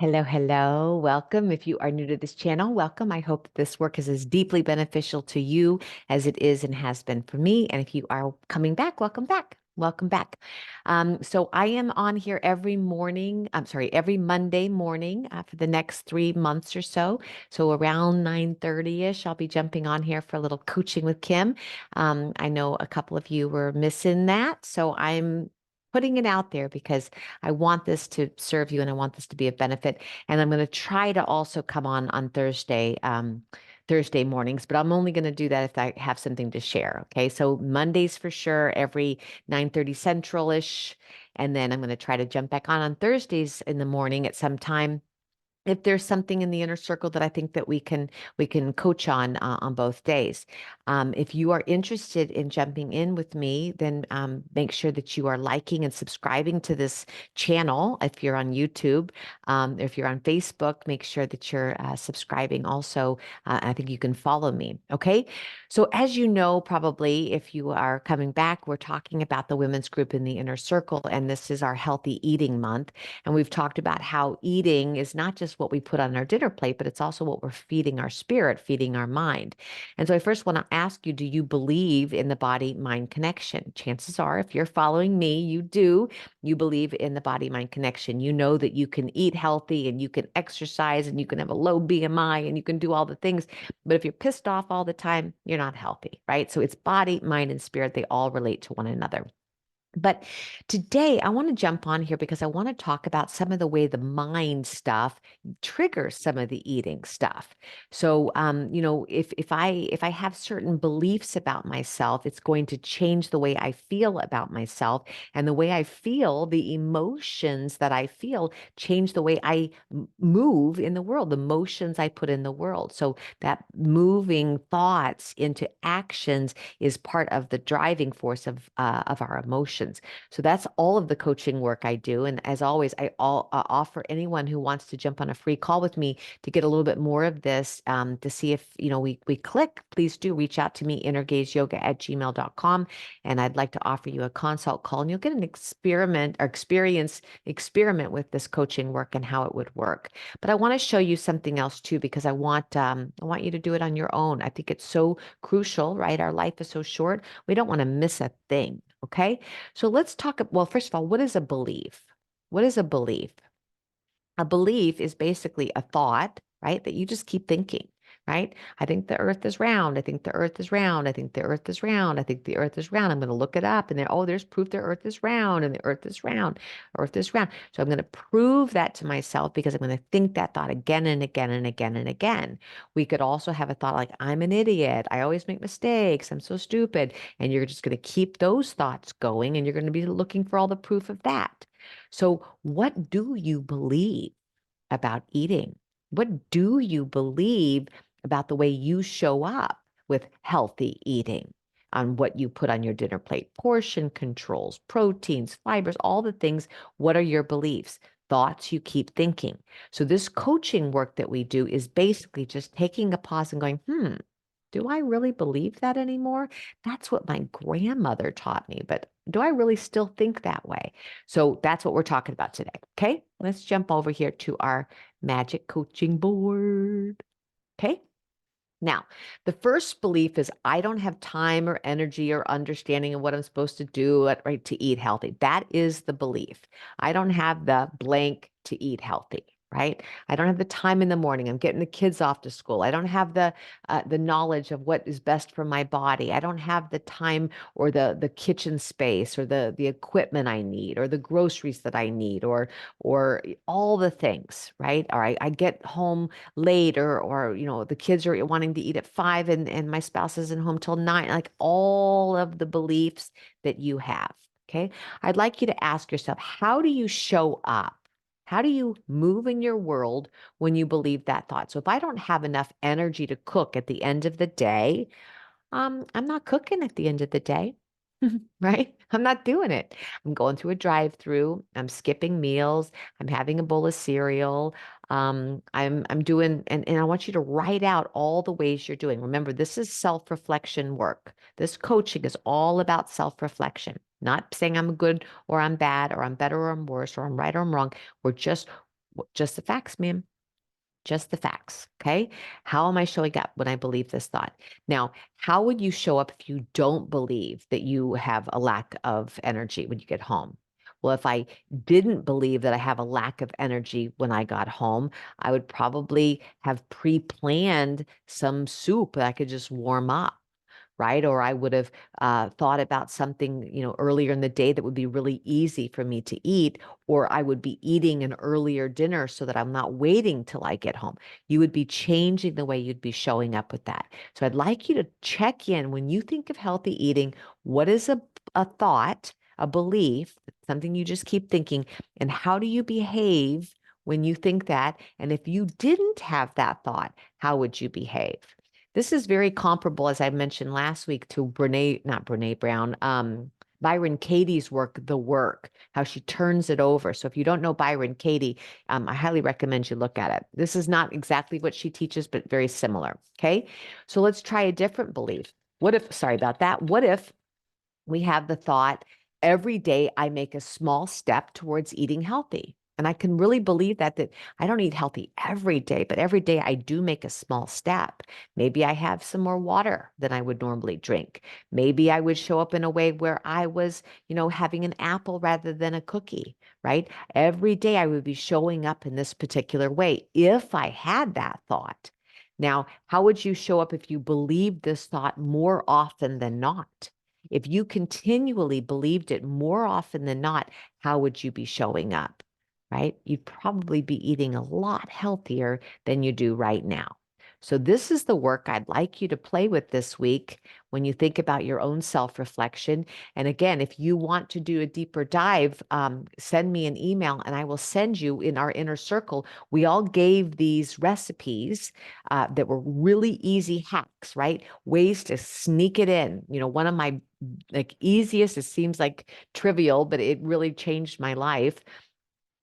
Hello, hello. Welcome. If you are new to this channel, welcome. I hope that this work is as deeply beneficial to you as it is and has been for me. And if you are coming back, welcome back. Welcome back. So I am on here every morning. I'm sorry, every Monday morning for the next 3 months or so. So around 9:30ish, I'll be jumping on here for a little coaching with Kim. I know a couple of you were missing that, so I'm putting it out there because I want this to serve you and I want this to be of benefit. And I'm going to try to also come on Thursday mornings, but I'm only going to do that if I have something to share. Okay. So Mondays for sure, every 9:30 Central-ish. And then I'm going to try to jump back on Thursdays in the morning at some time if there's something in the inner circle that I think that we can coach on both days. If you are interested in jumping in with me, then make sure that you are liking and subscribing to this channel. If you're on YouTube, if you're on Facebook, make sure that you're subscribing also. I think you can follow me. Okay. So as you know, probably if you are coming back, we're talking about the women's group in the inner circle, and this is our healthy eating month. And we've talked about how eating is not just what we put on our dinner plate, but it's also what we're feeding our spirit, feeding our mind. And so I first want to ask you, do you believe in the body-mind connection? Chances are, if you're following me, you do. You believe in the body-mind connection. You know that you can eat healthy and you can exercise and you can have a low BMI and you can do all the things. But if you're pissed off all the time, you're not healthy, right? So it's body, mind, and spirit. They all relate to one another. But today I want to jump on here because I want to talk about some of the way the mind stuff triggers some of the eating stuff. So, if I have certain beliefs about myself, it's going to change the way I feel about myself, and the way I feel, the emotions that I feel, change the way I move in the world, the motions I put in the world. So that moving thoughts into actions is part of the driving force of our emotions. So that's all of the coaching work I do. And as always, I offer anyone who wants to jump on a free call with me to get a little bit more of this, to see if we click. Please do reach out to me, innergazeyoga@gmail.com, and I'd like to offer you a consult call, and you'll get an experiment with this coaching work and how it would work. But I want to show you something else too, because I want you to do it on your own. I think it's so crucial, right? Our life is so short. We don't want to miss a thing. Okay. So let's talk. Well, first of all, what is a belief? What is a belief? A belief is basically a thought, right? That you just keep thinking, right? I think the earth is round. I think the earth is round. I think the earth is round. I think the earth is round. I'm going to look it up and then, oh, there's proof the earth is round and the earth is round. Earth is round. So I'm going to prove that to myself because I'm going to think that thought again and again and again and again. We could also have a thought like, I'm an idiot. I always make mistakes. I'm so stupid. And you're just going to keep those thoughts going and you're going to be looking for all the proof of that. So what do you believe about eating? What do you believe about the way you show up with healthy eating, on what you put on your dinner plate? Portion controls, proteins, fibers, all the things. What are your beliefs? Thoughts you keep thinking. So this coaching work that we do is basically just taking a pause and going, do I really believe that anymore? That's what my grandmother taught me, but do I really still think that way? So that's what we're talking about today. Okay, let's jump over here to our magic coaching board. Okay. Now, the first belief is I don't have time or energy or understanding of what I'm supposed to do right to eat healthy. That is the belief. I don't have the blank to eat healthy, right? I don't have the time in the morning. I'm getting the kids off to school. I don't have the knowledge of what is best for my body. I don't have the time or the kitchen space or the equipment I need or the groceries that I need or all the things, right? Or I get home late or the kids are wanting to eat at 5 and my spouse isn't home till 9, like all of the beliefs that you have. Okay. I'd like you to ask yourself, how do you show up? How do you move in your world when you believe that thought? So if I don't have enough energy to cook at the end of the day, I'm not cooking at the end of the day. Right? I'm not doing it. I'm going through a drive-through. I'm skipping meals. I'm having a bowl of cereal. I'm doing, and I want you to write out all the ways you're doing. Remember, this is self-reflection work. This coaching is all about self-reflection, not saying I'm good or I'm bad or I'm better or I'm worse or I'm right or I'm wrong. We're just Just the facts, ma'am. Just the facts. Okay. How am I showing up when I believe this thought? Now, how would you show up if you don't believe that you have a lack of energy when you get home? Well, if I didn't believe that I have a lack of energy when I got home, I would probably have pre-planned some soup that I could just warm up, right? Or I would have thought about something, earlier in the day that would be really easy for me to eat, or I would be eating an earlier dinner so that I'm not waiting till I get home. You would be changing the way you'd be showing up with that. So I'd like you to check in when you think of healthy eating, what is a thought, a belief, something you just keep thinking, and how do you behave when you think that? And if you didn't have that thought, how would you behave? This is very comparable, as I mentioned last week, to not Brene Brown, Byron Katie's work, The Work, how she turns it over. So if you don't know Byron Katie, I highly recommend you look at it. This is not exactly what she teaches, but very similar. Okay. So let's try a different belief. Sorry about that. What if we have the thought, every day I make a small step towards eating healthy? And I can really believe that I don't eat healthy every day, but every day I do make a small step. Maybe I have some more water than I would normally drink. Maybe I would show up in a way where I was, having an apple rather than a cookie, right? Every day I would be showing up in this particular way if I had that thought. Now, how would you show up if you believed this thought more often than not? If you continually believed it more often than not, how would you be showing up? Right? You'd probably be eating a lot healthier than you do right now. So this is the work I'd like you to play with this week when you think about your own self-reflection. And again, if you want to do a deeper dive, send me an email and I will send you in our inner circle. We all gave these recipes that were really easy hacks, right? Ways to sneak it in. One of my easiest, it seems like trivial, but it really changed my life,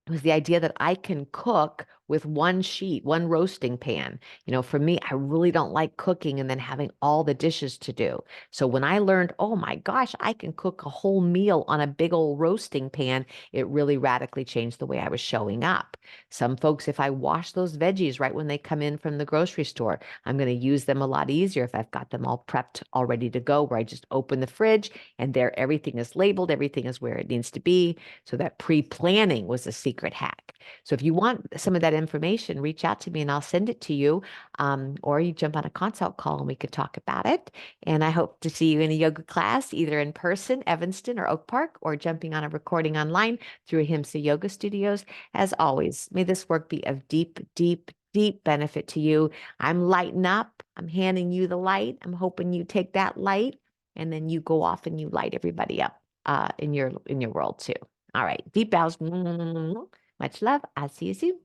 was the idea that I can cook with one sheet, one roasting pan. For me, I really don't like cooking and then having all the dishes to do. So when I learned, oh my gosh, I can cook a whole meal on a big old roasting pan, it really radically changed the way I was showing up. Some folks, if I wash those veggies right when they come in from the grocery store, I'm going to use them a lot easier if I've got them all prepped, all ready to go, where I just open the fridge and there everything is labeled, everything is where it needs to be. So that pre-planning was a secret hack. So if you want some of that information, reach out to me and I'll send it to you. Or you jump on a consult call and we could talk about it. And I hope to see you in a yoga class, either in person, Evanston or Oak Park, or jumping on a recording online through Ahimsa Yoga Studios. As always, may this work be of deep, deep, deep benefit to you. I'm lighting up. I'm handing you the light. I'm hoping you take that light and then you go off and you light everybody up in your world too. All right. Deep bows. Much love. I'll see you soon.